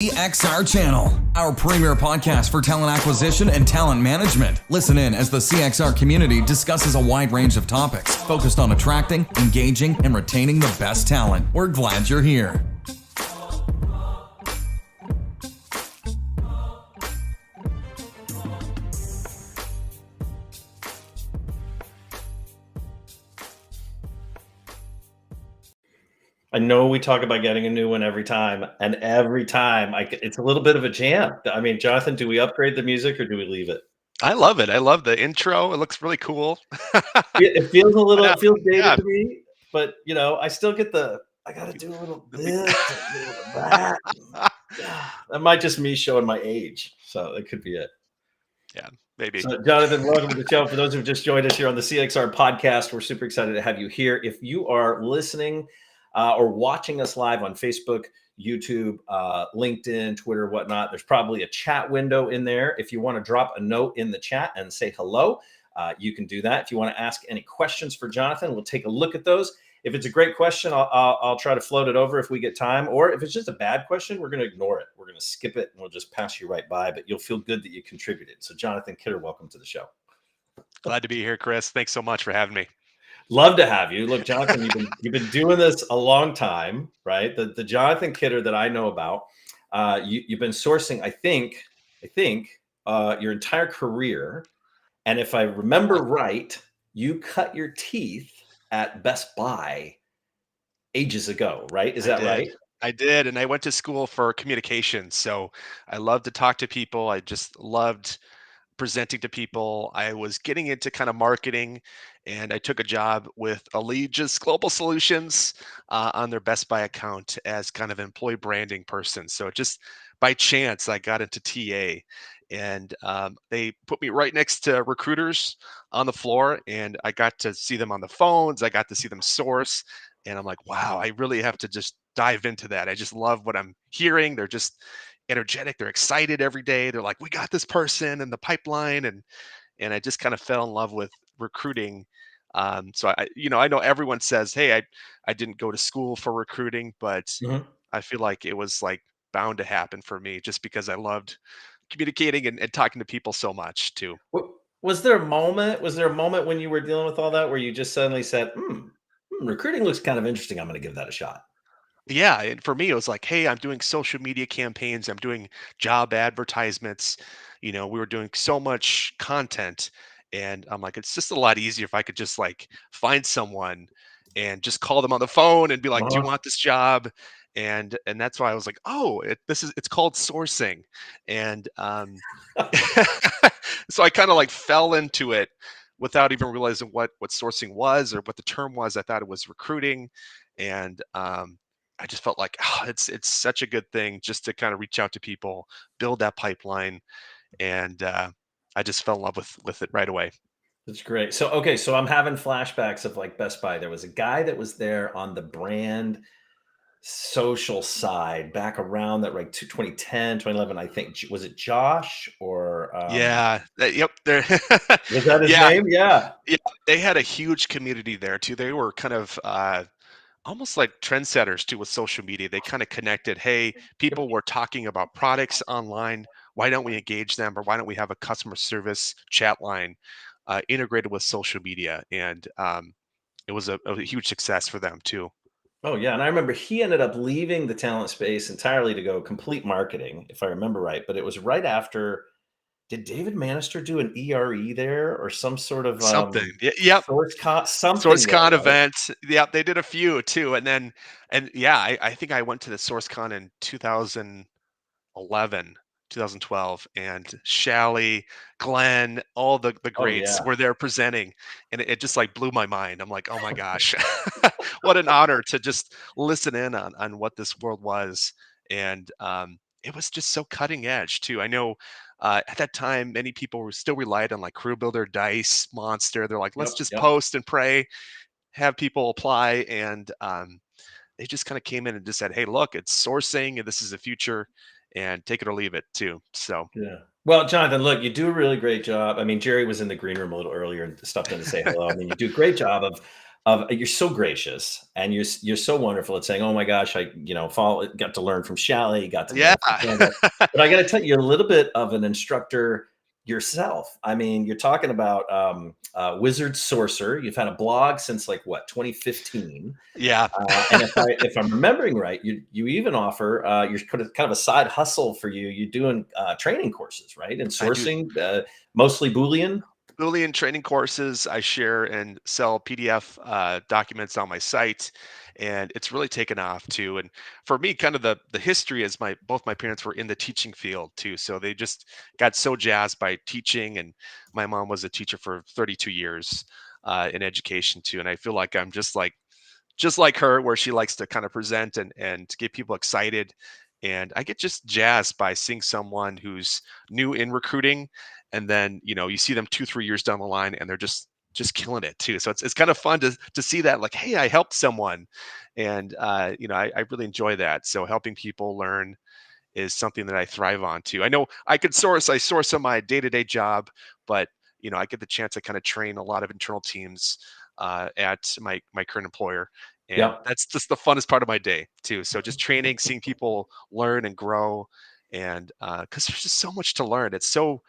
CXR channel, our premier podcast for talent acquisition and talent management. Listen in as the CXR community discusses a wide range of topics focused on attracting, engaging, and retaining the best talent. We're glad you're here. I know we talk about getting a new one every time, and every time it's a little bit of a jam. I mean, Jonathan, do we upgrade the music or do we leave it? I love it. I love the intro. It looks really cool. It feels a Why little, not? it feels dated Yeah. to me, but I still get I got to do a little this, a little that. That might just me showing my age, so it could be it. Yeah, maybe. So, Jonathan, welcome to the show. For those who've just joined us here on the CXR podcast, we're super excited to have you here. If you are listening or watching us live on Facebook, YouTube, LinkedIn, Twitter, whatnot, there's probably a chat window in there. If you want to drop a note in the chat and say hello, you can do that. If you want to ask any questions for Jonathan, we'll take a look at those. If it's a great question, I'll try to float it over if we get time. Or if it's just a bad question, we're going to ignore it. We're going to skip it and we'll just pass you right by. But you'll feel good that you contributed. So, Jonathan Kidder, welcome to the show. Glad to be here, Chris. Thanks so much for having me. Love to have you. Look, Jonathan, you've been doing this a long time, right? The Jonathan Kidder that I know about, you've been sourcing, I think, your entire career. And if I remember right, you cut your teeth at Best Buy ages ago, right? Is that right? I did. And I went to school for communications. So I love to talk to people. I just loved presenting to people. I was getting into kind of marketing, and I took a job with Allegis Global Solutions on their Best Buy account as kind of employee branding person. So just by chance, I got into TA, and they put me right next to recruiters on the floor, and I got to see them on the phones. I got to see them source, and I'm like, wow, I really have to just dive into that. I just love what I'm hearing. They're just energetic. They're excited every day. They're like, we got this person in the pipeline. And I just kind of fell in love with recruiting. So I know everyone says, hey, I didn't go to school for recruiting, but I feel like it was like bound to happen for me just because I loved communicating and talking to people so much too. Was there a moment? Was there a moment when you were dealing with all that where you just suddenly said, recruiting looks kind of interesting. I'm going to give that a shot. Yeah, and for me, it was like, hey, I'm doing social media campaigns, I'm doing job advertisements. We were doing so much content, and I'm like, it's just a lot easier if I could just like find someone and just call them on the phone and be like, do you want this job? And that's why I was like, oh, it's called sourcing, and so I kind of like fell into it without even realizing what sourcing was or what the term was. I thought it was recruiting, and I just felt like it's such a good thing just to kind of reach out to people, build that pipeline, and I just fell in love with it right away. That's great. So, okay, so I'm having flashbacks of like Best Buy. There was a guy that was there on the brand social side back around that like 2010, 2011, I think. Was it Josh or Yeah. Yep. There. was that his Yeah. name? Yeah. Yeah. They had a huge community there too. They were kind of almost like trendsetters too with social media. They kind of connected. Hey, Yep. people were talking about products online. Why don't we engage them, or why don't we have a customer service chat line integrated with social media? And it was a huge success for them too. Oh yeah, and I remember he ended up leaving the talent space entirely to go complete marketing, if I remember right. But it was right after. Did David Manister do an ERE there or some sort of Something. Yep. something there, SourceCon right? events. Yeah, they did a few too. And yeah, I think I went to the SourceCon in 2011, 2012, and Shally, Glenn, all the Oh greats yeah. were there presenting. And it just like blew my mind. I'm like, oh my gosh, what an honor to just listen in on what this world was. And it was just so cutting edge too. I know at that time, many people were still relied on like Crew Builder, Dice, Monster. They're like, let's Yep. just Yep. post and pray, have people apply, and they just kind of came in and just said, "Hey, look, it's sourcing, and this is the future, and take it or leave it too." So, Yeah. Well, Jonathan, look, you do a really great job. I mean, Jerry was in the green room a little earlier and stopped in to say hello. I mean, you do a great job you're so gracious and you're so wonderful at saying, "Oh my gosh, I got to learn from Shally, got to Yeah. learn from Sandra." But I got to tell you, you're a little bit of an instructor yourself. I mean, you're talking about Wizard Sorcerer. You've had a blog since like what, 2015. Yeah. And if I'm remembering right, you even offer you're kind of a side hustle for you. You're doing training courses, right? And I do sourcing, mostly Boolean. Boolean training courses. I share and sell PDF documents on my site, and it's really taken off too. And for me, kind of the history is both my parents were in the teaching field too, so they just got so jazzed by teaching. And my mom was a teacher for 32 years in education too, and I feel like I'm just like her, where she likes to kind of present and get people excited. And I get just jazzed by seeing someone who's new in recruiting, and then you see them 2 3 years down the line, and they're just killing it too. So it's kind of fun to see that, like, hey, I helped someone. And I really enjoy that. So helping people learn is something that I thrive on too. I know I source on my day-to-day job, but I get the chance to kind of train a lot of internal teams at my current employer. And Yep. that's just the funnest part of my day too. So just training, seeing people learn and grow. And because there's just so much to learn. It's so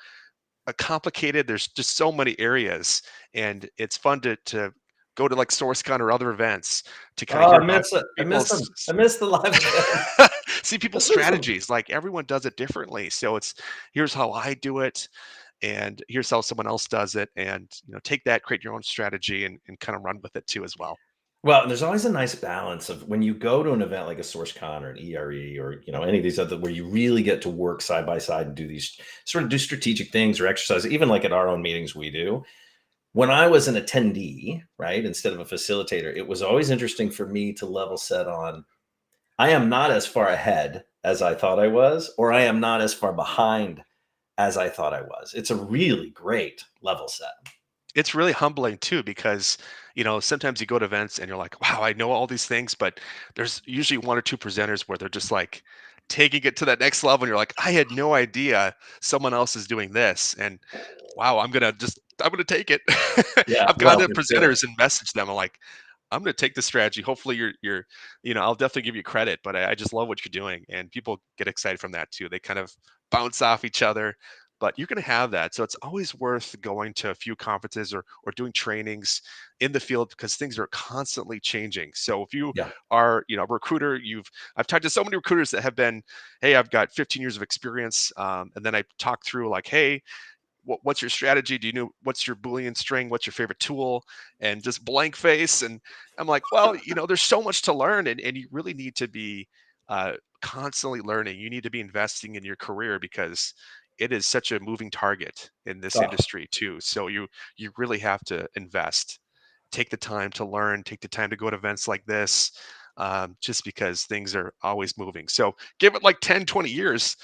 complicated. There's just so many areas, and it's fun to go to like SourceCon or other events to kind of Oh, hear I about miss it. I miss them. people's I miss the live events. see I people's miss them. strategies. Like, everyone does it differently, so it's, here's how I do it, and here's how someone else does it. And take that, create your own strategy, and kind of run with it too as well. Well, and there's always a nice balance of when you go to an event like a SourceCon or an ERE or any of these other where you really get to work side by side and do these do strategic things or exercise, even like at our own meetings we do. When I was an attendee, right, instead of a facilitator, it was always interesting for me to level set on I am not as far ahead as I thought I was, or I am not as far behind as I thought I was. It's a really great level set. It's really humbling too, because sometimes you go to events and you're like, wow, I know all these things, but there's usually one or two presenters where they're just like taking it to that next level, and you're like, I had no idea someone else is doing this. And wow, I'm gonna take it. Yeah, I've gone well, to for sure. presenters and messaged them. I'm like, I'm gonna take this strategy. Hopefully I'll definitely give you credit, but I just love what you're doing. And people get excited from that too. They kind of bounce off each other. But you're gonna have that. So it's always worth going to a few conferences or doing trainings in the field, because things are constantly changing. So if you Yeah. are, a recruiter, I've talked to so many recruiters that have been, hey, I've got 15 years of experience. And then I talk through like, hey, what's your strategy? Do you know what's your Boolean string? What's your favorite tool? And just blank face. And I'm like, well, there's so much to learn, and you really need to be constantly learning. You need to be investing in your career, because it is such a moving target in this Oh, industry too. So you really have to invest, take the time to learn, take the time to go to events like this, just because things are always moving. So give it like 10, 20 years,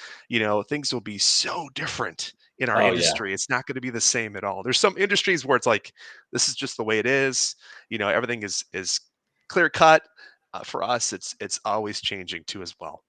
things will be so different in our oh yeah. industry. It's not going to be the same at all. There's some industries where it's like, this is just the way it is. Everything is clear cut. For us, it's always changing too as well.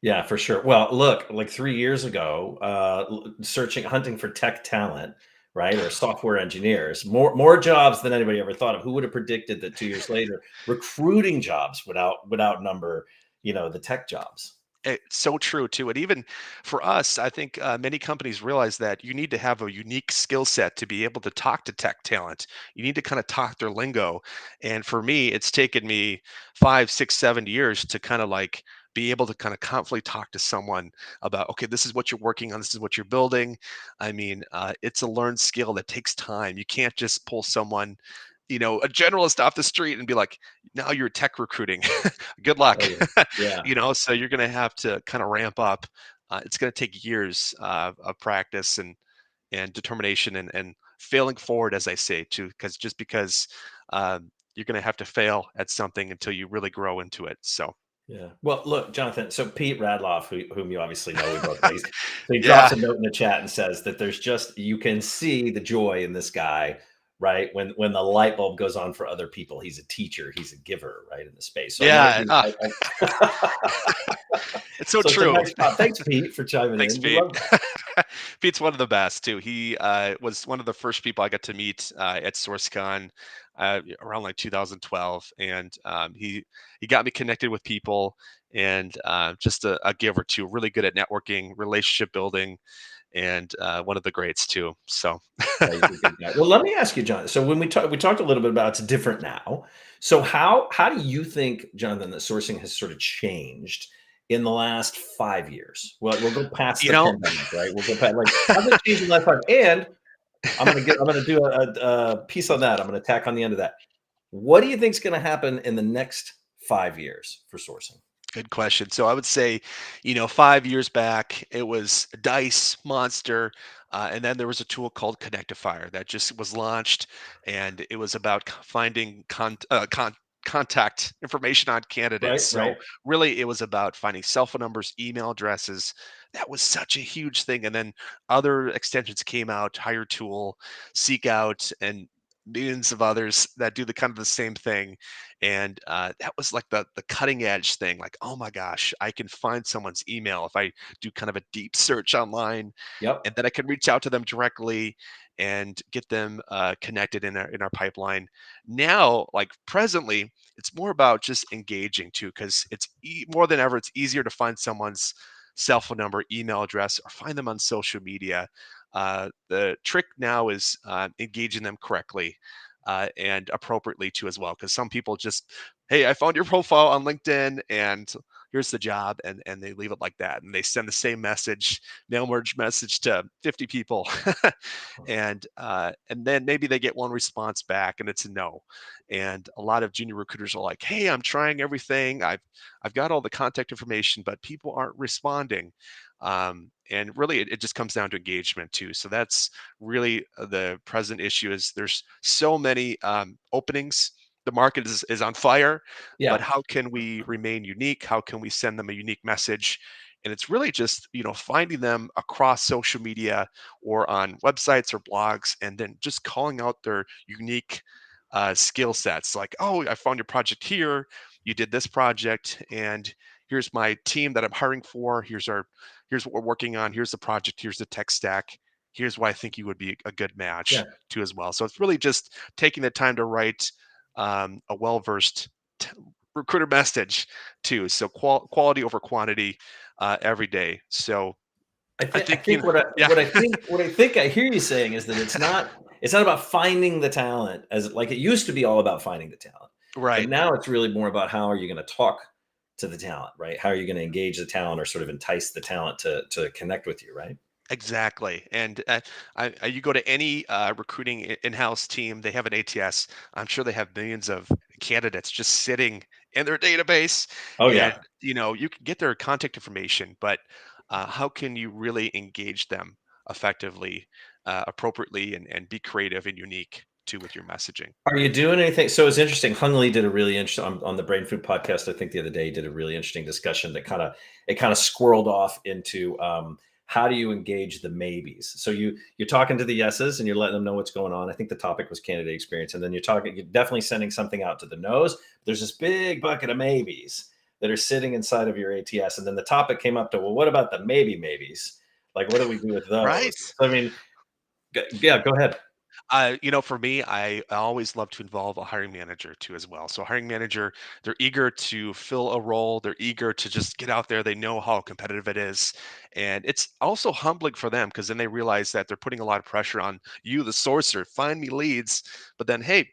Yeah, for sure. Well, look, like 3 years ago, hunting for tech talent, right, or software engineers, more jobs than anybody ever thought of. Who would have predicted that 2 years later, recruiting jobs would outnumber, the tech jobs? It's so true too. And even for us, I think many companies realize that you need to have a unique skill set to be able to talk to tech talent. You need to kind of talk their lingo. And for me, it's taken me 5 6 7 years to kind of like be able to kind of confidently talk to someone about, okay, this is what you're working on, this is what you're building. I mean, it's a learned skill that takes time. You can't just pull someone, a generalist off the street and be like, now you're tech recruiting. Good luck. Oh yeah. Yeah. So you're going to have to kind of ramp up. It's going to take years of practice and determination, and failing forward, as I say, too, because you're going to have to fail at something until you really grow into it. So Yeah. Well, look, Jonathan. So Pete Radloff, whom you obviously know, we both know. So he drops yeah, a note in the chat and says that you can see the joy in this guy, right? When the light bulb goes on for other people, he's a teacher, he's a giver, right, in the space. So I want yeah. to do. It's so So it's a true. nice spot. Thanks, Pete, for chiming Thanks, in. We Pete. love that. Pete's one of the best too. He was one of the first people I got to meet at SourceCon around like 2012, and he got me connected with people, and just a giver too. Really good at networking, relationship building, and one of the greats too. So Yeah, he's a good guy. Well, let me ask you, John. So when we talked a little bit about it's different now. So how do you think, Jonathan, that sourcing has sort of changed in the last 5 years? Well, we'll go past you the know, pandemic, right? We'll go past like how's it changed in the last five? And I'm gonna do a piece on that. I'm gonna tack on the end of that. What do you think is going to happen in the next 5 years for sourcing? good question. So I would say, 5 years back, it was Dice, Monster, and then there was a tool called Connectifier that just was launched, and it was about finding contact information on candidates. Right, So right. really, it was about finding cell phone numbers, email addresses. That was such a huge thing. And then other extensions came out, Hire Tool, Seek Out, and millions of others that do the kind of the same thing. And that was like the cutting edge thing. Like, oh my gosh, I can find someone's email if I do kind of a deep search online, Yep. and then I can reach out to them directly and get them connected in our pipeline. Now, like presently, it's more about just engaging too, because more than ever, it's easier to find someone's cell phone number, email address, or find them on social media. The trick now is engaging them correctly and appropriately too as well, because some people just, hey, I found your profile on LinkedIn and here's the job, and they leave it like that, and they send the same message, mail merge message to 50 people, and then maybe they get one response back and it's a no. And a lot of junior recruiters are like, hey, I'm trying everything, I've got all the contact information, but people aren't responding. And really, it just comes down to engagement too. So that's really the present issue. Is there's so many openings, the market is on fire, but Yeah. how can we remain unique? How can we send them a unique message? And it's really just, finding them across social media or on websites or blogs, and then just calling out their unique skill sets. Like, oh, I found your project here, you did this project, and here's my team that I'm hiring for. Here's what we're working on. Here's the project. Here's the tech stack. Here's why I think you would be a good Yeah. match too as well. So it's really just taking the time to write a well-versed recruiter message too. So quality over quantity every day. So I I think, think yeah, what I think I hear you saying is that it's not about finding the talent as like it used to be all about finding the talent. But right. now it's really more about how are you going to talk to the talent, right? How are you going to engage the talent or sort of entice the talent to connect with you, right? Exactly. And you go to any recruiting in-house team, they have an ATS. I'm sure they have millions of candidates just sitting in their database. Oh And, yeah. you can get their contact information, but how can you really engage them effectively, appropriately, and be creative and unique too with your messaging? Are you doing anything? So it's interesting. Hung Lee did a really interesting on the Brain Food podcast. I think the other day he did a really interesting discussion that kind of squirreled off into how do you engage the maybes. So you're talking to the yeses and you're letting them know what's going on. I think the topic was candidate experience, and then you're definitely sending something out to the nos. There's this big bucket of maybes that are sitting inside of your ATS, and then the topic came up to, well, what about the maybes? Like, what do we do with those? Right. So, I mean, yeah, go ahead. For me, I always love to involve a hiring manager too as well. So hiring manager, they're eager to fill a role. They're eager to just get out there. They know how competitive it is, and it's also humbling for them because then they realize that they're putting a lot of pressure on you, the sourcer. Find me leads, but then hey,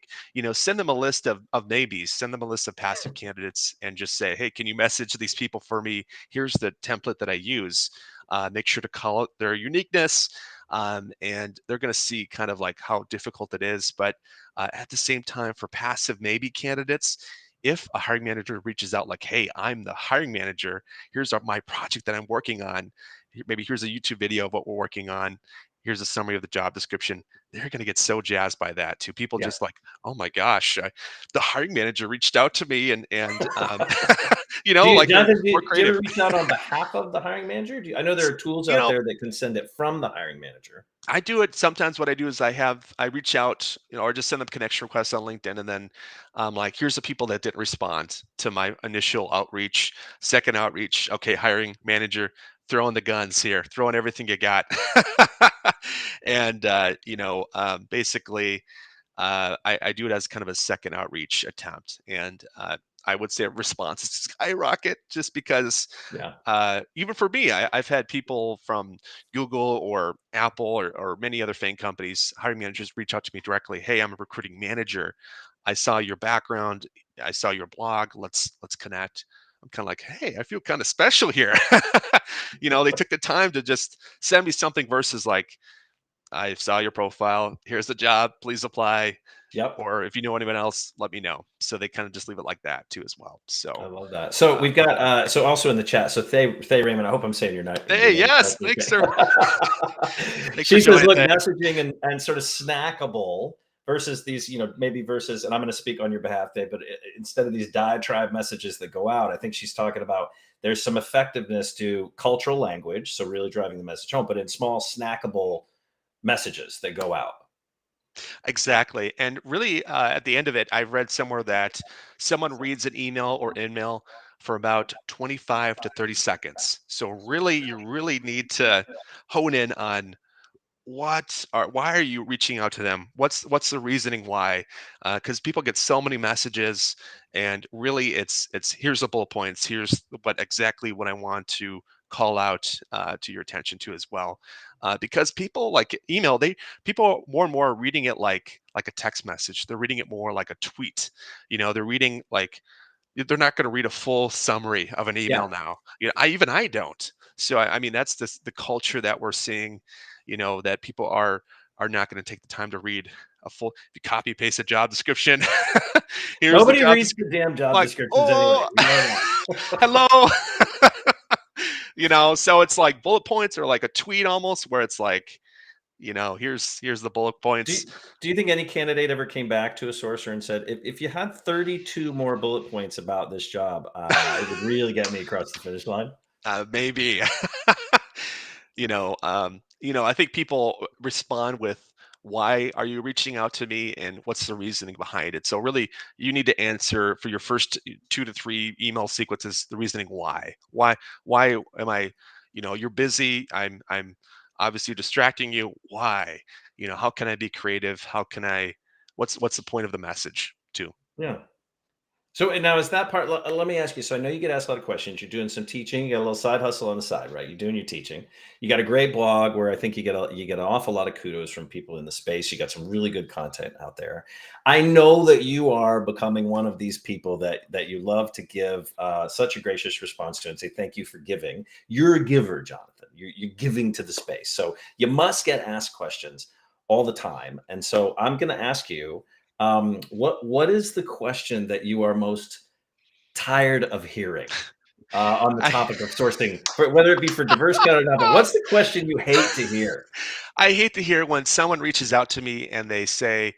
send them a list of maybes. Send them a list of passive candidates, and just say, hey, can you message these people for me? Here's the template that I use. Make sure to call out their uniqueness, and they're going to see kind of like how difficult it is. But at the same time, for passive maybe candidates, if a hiring manager reaches out like, hey, I'm the hiring manager, here's my project that I'm working on, maybe here's a YouTube video of what we're working on, here's a summary of the job description, they're going to get so jazzed by that too. People Yeah. just like, oh my gosh, the hiring manager reached out to me, and like we're, Jonathan, we're do you ever creative. reach out on behalf of the hiring manager? I know there are tools you out know there that can send it from the hiring manager. I do it sometimes. What I do is I reach out, or just send them connection requests on LinkedIn, and then like, here's the people that didn't respond to my initial outreach, second outreach. Okay, hiring manager, throwing the guns here, throwing everything you got. And basically, I do it as kind of a second outreach attempt, and I would say responses skyrocket just because Yeah. even for me, I've had people from Google or Apple or many other FANG companies, hiring managers, reach out to me directly. Hey, I'm a recruiting manager. I saw your background. I saw your blog. Let's connect. I'm kind of like, hey, I feel kind of special here. They took the time to just send me something versus like, I saw your profile. Here's the job. Please apply. Yep. Or if you know anyone else, let me know. So they kind of just leave it like that too, as well. I So, love that. So uh, we've got so also in the chat. So Thay Raymond, I hope I'm saying your hey, name yes, correctly. thanks, sir. Thanks for She says, joining. look, Thanks. messaging and sort of snackable versus these, maybe versus, and I'm going to speak on your behalf, Dave, but instead of these diatribe messages that go out, I think she's talking about there's some effectiveness to cultural language, so really driving the message home, but in small snackable messages that go out. Exactly. And really, at the end of it, I've read somewhere that someone reads an email or email for about 25 to 30 seconds. So really, you really need to hone in on why are you reaching out to them? What's the reasoning why? Because people get so many messages, and really, it's here's the bullet points. Here's what I want to call out to your attention to as well. Because people like email, people more and more are reading it like a text message. They're reading it more like a tweet. They're reading like they're not going to read a full summary of an Yeah. email now. I don't. So I mean, that's the culture that we're seeing. That people are not going to take the time to read a full. If you copy paste a job description, here's the Nobody job reads description. the damn job Like, descriptions anyway. oh, We know hello. that. So it's like bullet points or like a tweet almost, where it's like, here's the bullet Do points. you, do you think any candidate ever came back to a sourcer and said, if you had 32 more bullet points about this job, it would really get me across the finish line? Maybe. I think people respond with, why are you reaching out to me and what's the reasoning behind it? So really, you need to answer for your first 2 to 3 email sequences the reasoning why. Why am I, you're busy, I'm obviously distracting you. Why? How can I be creative? How can I what's the point of the message too? Yeah. So and now is that part? Let me ask you. So I know you get asked a lot of questions. You're doing some teaching. You got a little side hustle on the side, right? You're doing your teaching. You got a great blog where I think you get an awful lot of kudos from people in the space. You got some really good content out there. I know that you are becoming one of these people that you love to give such a gracious response to and say thank you for giving. You're a giver, Jonathan. You're giving to the space. So you must get asked questions all the time. And so I'm going to ask you what is the question that you are most tired of hearing on the I topic of sourcing, whether it be for diverse cut or not? But what's the question you hate to hear? I hate to hear when someone reaches out to me and they say,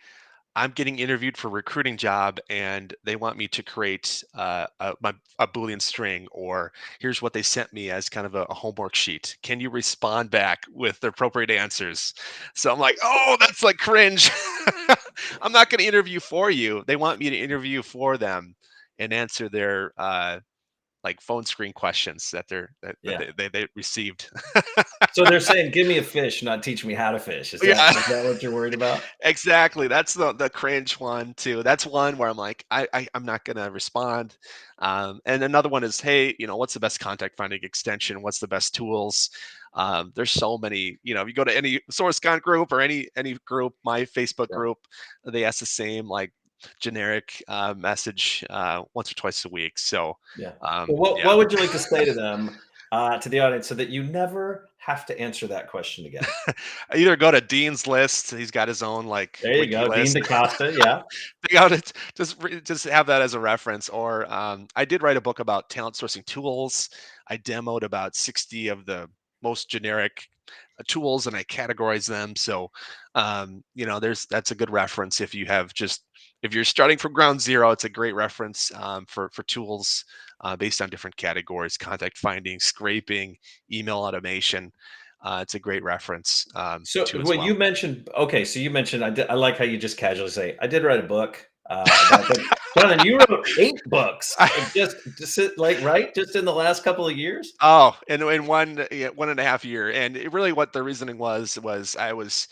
I'm getting interviewed for a recruiting job and they want me to create a Boolean string, or here's what they sent me as kind of a homework sheet. Can you respond back with the appropriate answers? So I'm like, oh, that's like cringe. I'm not going to interview for you. They want me to interview for them and answer their like phone screen questions that Yeah. they received. So they're saying, "Give me a fish, not teach me how to fish." Is that Yeah. is that what you're worried about? Exactly. That's the cringe one too. That's one where I'm like, I'm not gonna respond. And another one is, hey, what's the best contact finding extension? What's the best tools? There's so many. If you go to any SourceCon group or any group, my Facebook Yeah. group, they ask the same like generic message once or twice a week. So Yeah. Well, what yeah. what would you like to say to them, to the audience, so that you never have to answer that question again? I either go to Dean's list. He's got his own like There you wiki go, Dean list. DaCosta. Yeah. Pick out it, just have that as a reference. Or I did write a book about talent sourcing tools. I demoed about 60 of the most generic tools and I categorize them. So that's a good reference if you're starting from ground zero. It's a great reference for tools based on different categories: contact finding, scraping, email automation. It's a great reference So too as what well. you mentioned, okay, so you mentioned I like how you just casually say, I did write a book. But Jonathan, you wrote 8 books, just in the last couple of years. Oh, in one, yeah, 1.5 year. And what the reasoning was I was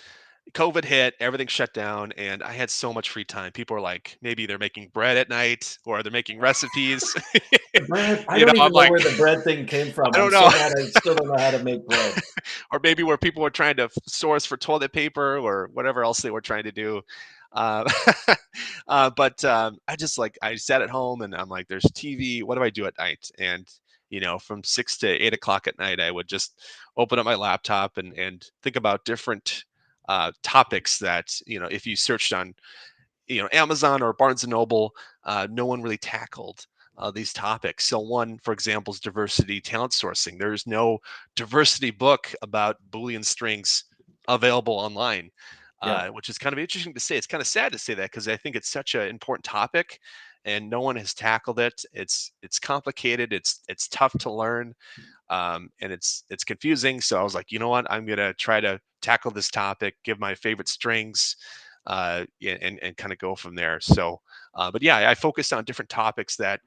COVID hit, everything shut down, and I had so much free time. People were like, maybe they're making bread at night or they're making recipes. The bread. I don't I'm even know like, where the bread thing came from. I I'm don't so know. mad. I still don't know how to make bread. Or maybe where people were trying to source for toilet paper or whatever else they were trying to do. Uh, but I just I sat at home and I'm like, there's TV. What do I do at night? And from 6 to 8 o'clock at night, I would just open up my laptop and think about different topics that if you searched on Amazon or Barnes and Noble, no one really tackled these topics. So one, for example, is diversity talent sourcing. There's no diversity book about Boolean strings available online, Yeah. which is kind of interesting to say. It's kind of sad to say that because I think it's such an important topic, and no one has tackled it. It's complicated. It's tough to learn, and it's confusing. So I was like, you know what? I'm gonna try to tackle this topic, give my favorite strings, and kind of go from there. So, but yeah, I focused on different topics that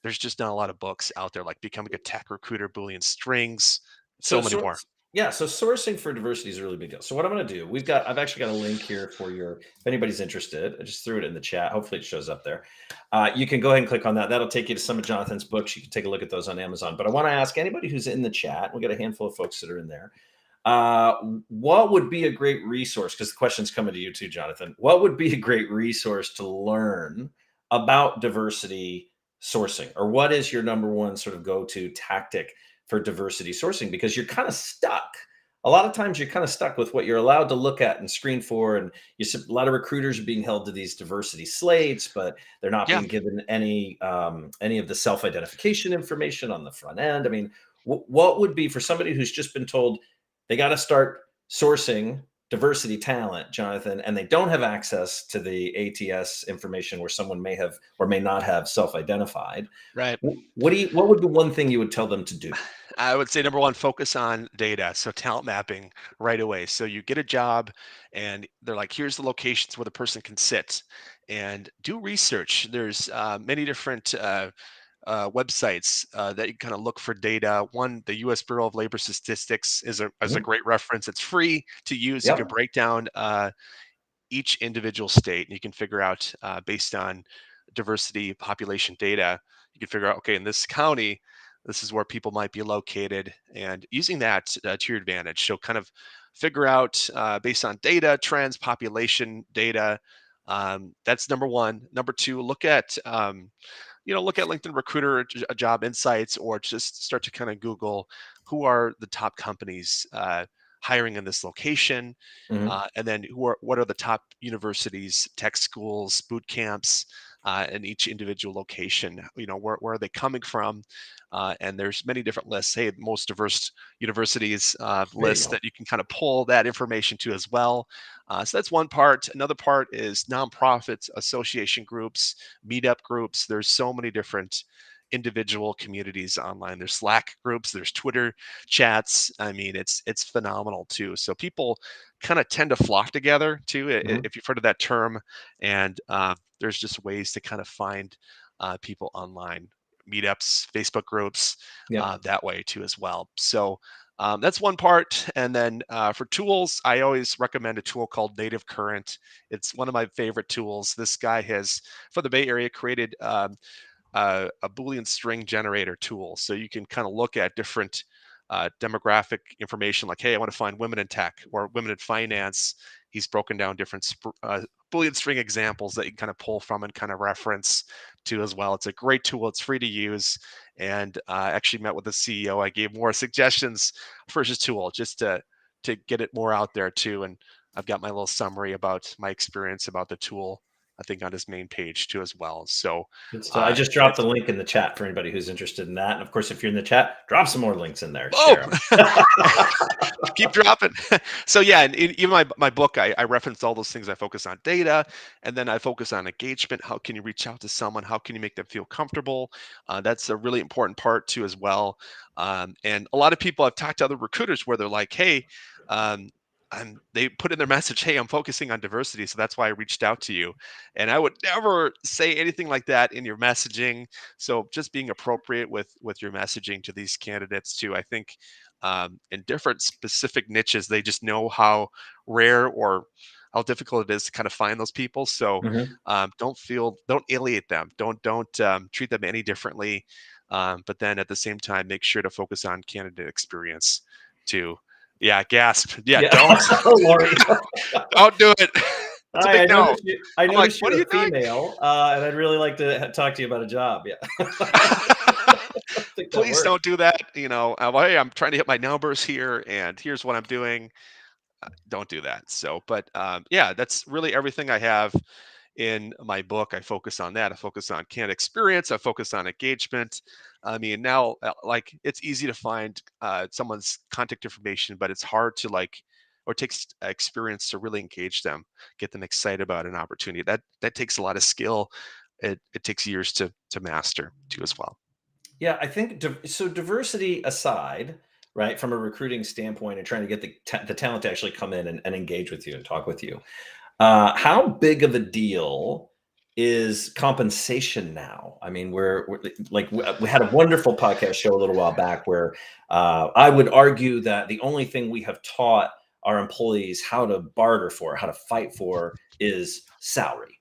there's just not a lot of books out there, like becoming a tech recruiter, Boolean strings, So, so many more. yeah, so sourcing for diversity is a really big deal. So what I'm going to do, I've actually got a link here for if anybody's interested. I just threw it in the chat. Hopefully it shows up there. You can go ahead and click on that. That'll take you to some of Jonathan's books. You can take a look at those on Amazon. But I want to ask anybody who's in the chat. We've got a handful of folks that are in there. What would be a great resource? Because the question's coming to you too, Jonathan. What would be a great resource to learn about diversity sourcing, or what is your number one sort of go-to tactic for diversity sourcing? Because you're kind of stuck. A lot of times you're kind of stuck with what you're allowed to look at and screen for, and a lot of recruiters are being held to these diversity slates, but they're not Yeah. being given any of the self-identification information on the front end. I mean, what would be for somebody who's just been told they got to start sourcing diversity talent, Jonathan, and they don't have access to the ATS information where someone may have or may not have self-identified? Right. What would be one thing you would tell them to do? I would say number one, focus on data. So talent mapping right away. So you get a job and they're like, here's the locations where the person can sit, and do research. There's many different websites that you kind of look for data. One, the U.S. Bureau of Labor Statistics is a Mhm. great reference. It's free to use. You can Yep. break down each individual state, and you can figure out based on diversity population data, you can figure out, okay, in this county, this is where people might be located, and using that to your advantage. So kind of figure out based on data trends, population data. That's number one. Number two, look at LinkedIn Recruiter, Job Insights, or just start to kind of Google who are the top companies hiring in this location, Mhm. and then what are the top universities, tech schools, boot camps in each individual location. Where are they coming from? And there's many different lists. Hey, most diverse universities There you list go. that you can kind of pull that information to as well. So that's one part. Another part is nonprofits, association groups, meetup groups. There's so many different individual communities online. There's Slack groups, there's Twitter chats. I mean, it's phenomenal too. So people kind of tend to flock together too, Mhm. if you've heard of that term. And there's just ways to kind of find people online, meetups, Facebook groups, Yep. that way too as well. So that's one part. And then for tools, I always recommend a tool called Native Current. It's one of my favorite tools. This guy has, for the Bay Area, created a Boolean string generator tool. So you can kind of look at different demographic information, like, hey, I want to find women in tech or women in finance. He's broken down different Boolean string examples that you can kind of pull from and kind of reference to as well. It's a great tool. It's free to use. And I actually met with the CEO. I gave more suggestions for his tool just to get it more out there too. And I've got my little summary about my experience about the tool, I think, on his main page too as well. So So I just dropped it's the link in the chat for anybody who's interested in that. And of course, if you're in the chat, drop some more links in there. oh, Share them. keep dropping. So yeah, and even my book, I reference all those things. I focus on data, and then I focus on engagement. How can you reach out to someone? How can you make them feel comfortable? That's a really important part too as well. And a lot of people, I've talked to other recruiters where they're like, hey, um, and they put in their message, "Hey, I'm focusing on diversity, so that's why I reached out to you." And I would never say anything like that in your messaging. So just being appropriate with your messaging to these candidates too. I think in different specific niches, they just know how rare or how difficult it is to kind of find those people. So Mhm. don't alienate them. Don't treat them any differently. But then at the same time, make sure to focus on candidate experience too. Yeah, gasp. Yeah, Yeah. don't Oh, Lori. don't do it. It's a Hi, big no. I I'm like, noticed what are you're you a doing? female, and I'd really like to talk to you about a job. Yeah. I think that Please works. don't do that. Well, hey, I'm trying to hit my numbers here, and here's what I'm doing. Don't do that. So, but yeah, that's really everything I have in my book. I focus on that. I focus on candidate experience. I focus on engagement. I mean, now like it's easy to find someone's contact information, but it's hard to like, or it takes experience to really engage them, get them excited about an opportunity. That takes a lot of skill. It takes years to master too as well. Yeah, I think so. Diversity aside, right, from a recruiting standpoint and trying to get the talent to actually come in and engage with you and talk with you, how big of a deal is compensation now? I mean, we're like we had a wonderful podcast show a little while back where I would argue that the only thing we have taught our employees how to barter for, how to fight for, is salary.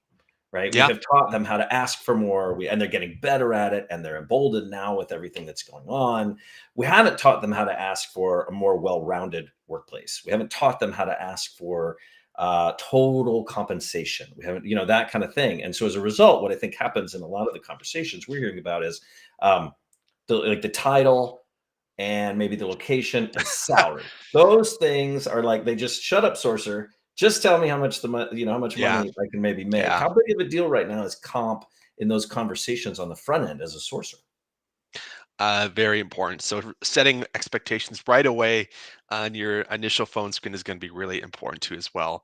Right? We Yeah, have taught them how to ask for more, and they're getting better at it, and they're emboldened now with everything that's going on. We haven't taught them how to ask for a more well-rounded workplace. We haven't taught them how to ask for total compensation. We haven't, that kind of thing. And so as a result, what I think happens in a lot of the conversations we're hearing about is um, the title and maybe the location and salary. Those things are like they just shut up, sorcerer. Just tell me how much how much yeah, money I can maybe make. yeah. How big of a deal right now is comp in those conversations on the front end as a sorcerer? Very important. So setting expectations right away on your initial phone screen is going to be really important too as well,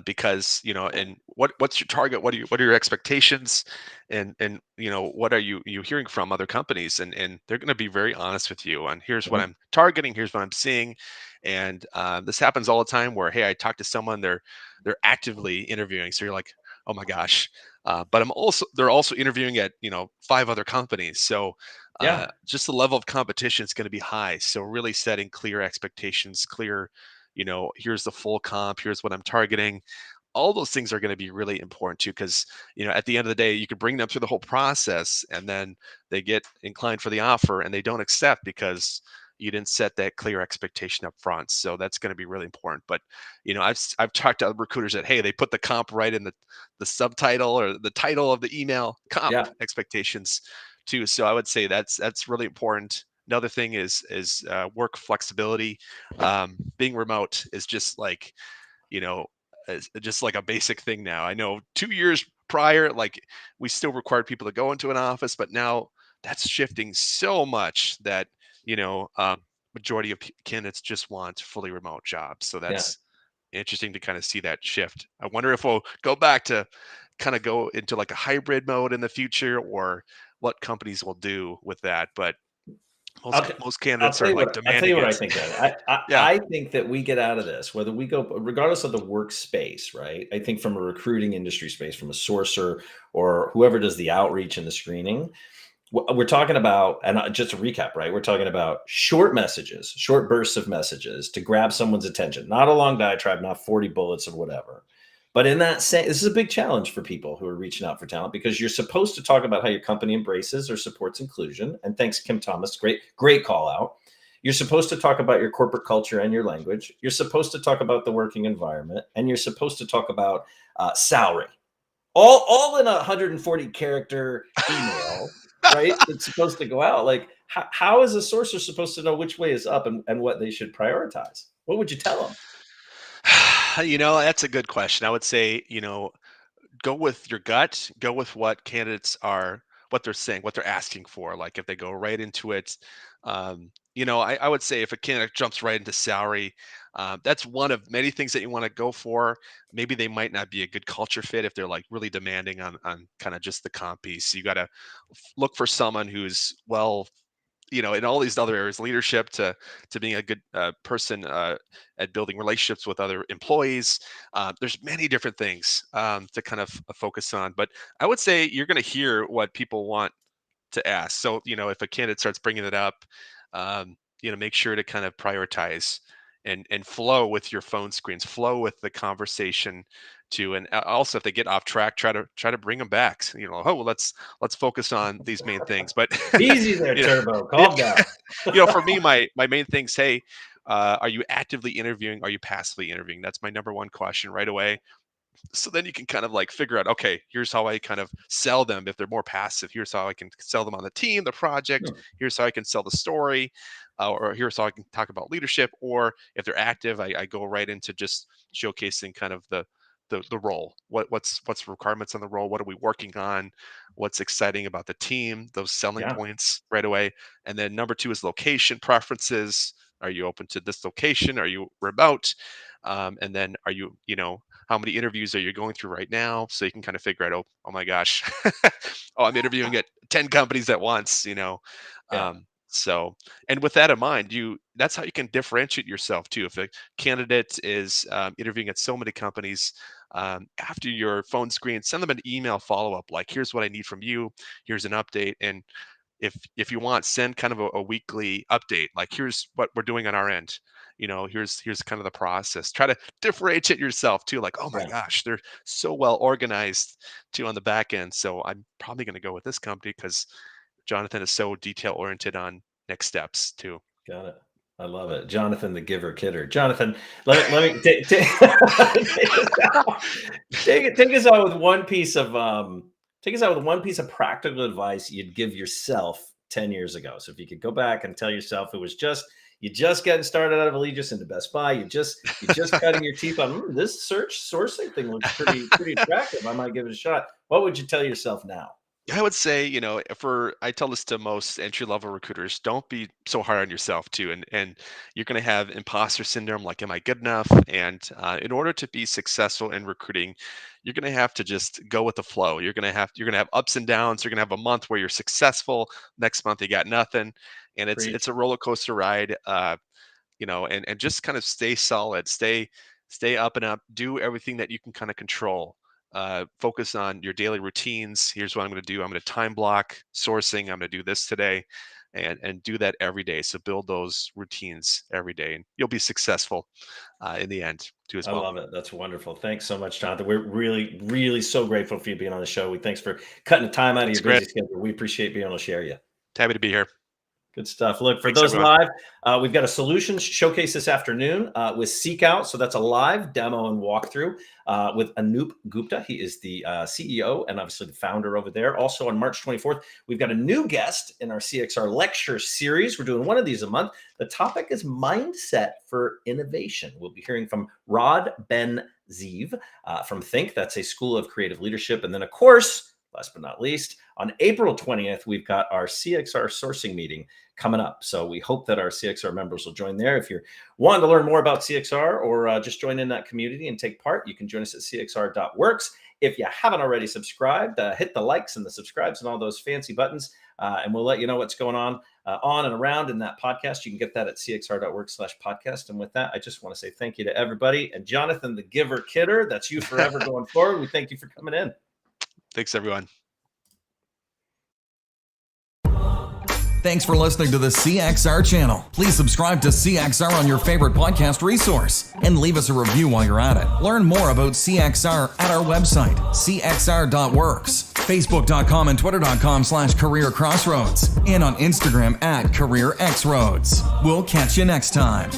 because and what's your target? What are your expectations, and what are you hearing from other companies? And they're going to be very honest with you on here's what Mhm. I'm targeting, here's what I'm seeing, and this happens all the time. Where hey, I talk to someone, they're actively interviewing, so you're like, oh my gosh. But they're also interviewing at 5 other companies, so Yeah. just the level of competition is going to be high. So really setting clear expectations, clear, here's the full comp, here's what I'm targeting. All those things are going to be really important too, because at the end of the day, you could bring them through the whole process, and then they get inclined for the offer, and they don't accept because you didn't set that clear expectation up front. So that's going to be really important. But I've talked to other recruiters that hey, they put the comp right in the subtitle or the title of the email, comp Yeah. expectations too. So I would say that's really important. Another thing is work flexibility. Being remote is just like you know just like a basic thing now. I know 2 years prior, like we still required people to go into an office, but now that's shifting so much that you know um, majority of candidates just want fully remote jobs. So Yeah. that's interesting to kind of see that shift. I wonder if we'll go back to kind of go into like a hybrid mode in the future, or what companies will do with that. But I'll, t- most I'll candidates tell are you like what I'll tell you demanding what I it. think, Ed. Yeah, I think that we get out of this, whether we go regardless of the workspace, right? I think from a recruiting industry space, from a sourcer or whoever does the outreach and the screening, we're talking about, and just to recap, right? We're talking about short messages, short bursts of messages to grab someone's attention, not a long diatribe, not 40 bullets of whatever. But in that sense, this is a big challenge for people who are reaching out for talent because you're supposed to talk about how your company embraces or supports inclusion. And thanks, Kim Thomas, great call out. You're supposed to talk about your corporate culture and your language. You're supposed to talk about the working environment, and you're supposed to talk about salary all in a 140 character email, right? It's supposed to go out. Like, how is a sourcer supposed to know which way is up and what they should prioritize? What would you tell them? that's a good question. I would say go with your gut, go with what candidates are, what they're saying, what they're asking for. Like if they go right into it, I would say if a candidate jumps right into salary, that's one of many things that you want to go for. Maybe they might not be a good culture fit if they're like really demanding on kind of just the comp piece. So you got to look for someone who's well in all these other areas, leadership to being a good person at building relationships with other employees. There's many different things to kind of focus on. But I would say you're going to hear what people want to ask. So, if a candidate starts bringing it up, make sure to kind of prioritize and flow with your phone screens, flow with the conversation too. And also if they get off track, try to bring them back. Oh, well, let's focus on these main things. But Easy there, you know, Turbo. Calm down. for me, my main things, hey, are you actively interviewing? Are you passively interviewing? That's my number one question right away. So then you can kind of like figure out, okay, here's how I kind of sell them if they're more passive. Here's how I can sell them on the team, the project. Hmm. Here's how I can sell the story, or here's how I can talk about leadership. Or if they're active, I go right into just showcasing kind of the role. What's the requirements on the role? What are we working on? What's exciting about the team? Those selling Yeah. points right away. And then number two is location preferences. Are you open to this location? Are you remote? And then are you, how many interviews are you going through right now? So you can kind of figure out, oh my gosh, oh, I'm interviewing at 10 companies at once, Yeah. So, and with that in mind, that's how you can differentiate yourself too. If a candidate is interviewing at so many companies, after your phone screen, send them an email follow-up, like, here's what I need from you. Here's an update. And if you want, send kind of a weekly update, like, here's what we're doing on our end. Here's kind of the process. Try to differentiate yourself too, like, oh my Yeah. gosh, they're so well organized too on the back end. So I'm probably going to go with this company because Jonathan is so detail oriented on next steps too. Got it. I love it. Jonathan, the giver kidder. Jonathan, let me take us out with one piece of practical advice you'd give yourself 10 years ago. So if you could go back and tell yourself it was you just getting started out of Allegiance into Best Buy, you just cutting your teeth on this sourcing thing looks pretty attractive. I might give it a shot. What would you tell yourself now? I would say, I tell this to most entry level recruiters, don't be so hard on yourself too. And you're going to have imposter syndrome, like, am I good enough? And in order to be successful in recruiting, you're going to have to just go with the flow. You're going to have ups and downs. You're going to have a month where you're successful. Next month, you got nothing. And it's Preach. a roller coaster ride. And just kind of stay solid, stay up and up, do everything that you can kind of control. Focus on your daily routines. Here's what I'm going to do. I'm going to time block sourcing. I'm going to do this today, and do that every day. So build those routines every day, and you'll be successful in the end too as I well. love it. That's wonderful. Thanks so much, Jonathan. We're really, really so grateful for you being on the show. Thanks for cutting the time out of Thanks, your Grant. busy schedule. We appreciate being able to share you. Happy to be here. Good stuff. Look, for Thanks, those everyone. live, we've got a solutions showcase this afternoon with Seek Out. So that's a live demo and walkthrough with Anup Gupta. He is the CEO and obviously the founder over there. Also on March 24th, we've got a new guest in our CXR lecture series. We're doing one of these a month. The topic is mindset for innovation. We'll be hearing from Rod Ben Zeev from Think. That's a school of creative leadership. And then, of course, last but not least, on April 20th, we've got our CXR sourcing meeting coming up. So we hope that our CXR members will join there. If you're wanting to learn more about CXR or just join in that community and take part, you can join us at cxr.works. If you haven't already subscribed, hit the likes and the subscribes and all those fancy buttons, and we'll let you know what's going on and around in that podcast. You can get that at cxr.works/podcast. And with that, I just want to say thank you to everybody. And Jonathan, the giver kidder, that's you forever going forward. We thank you for coming in. Thanks, everyone. Thanks for listening to the CXR channel. Please subscribe to CXR on your favorite podcast resource and leave us a review while you're at it. Learn more about CXR at our website, cxr.works, facebook.com and twitter.com/careercrossroads, and on Instagram at careerxroads. We'll catch you next time.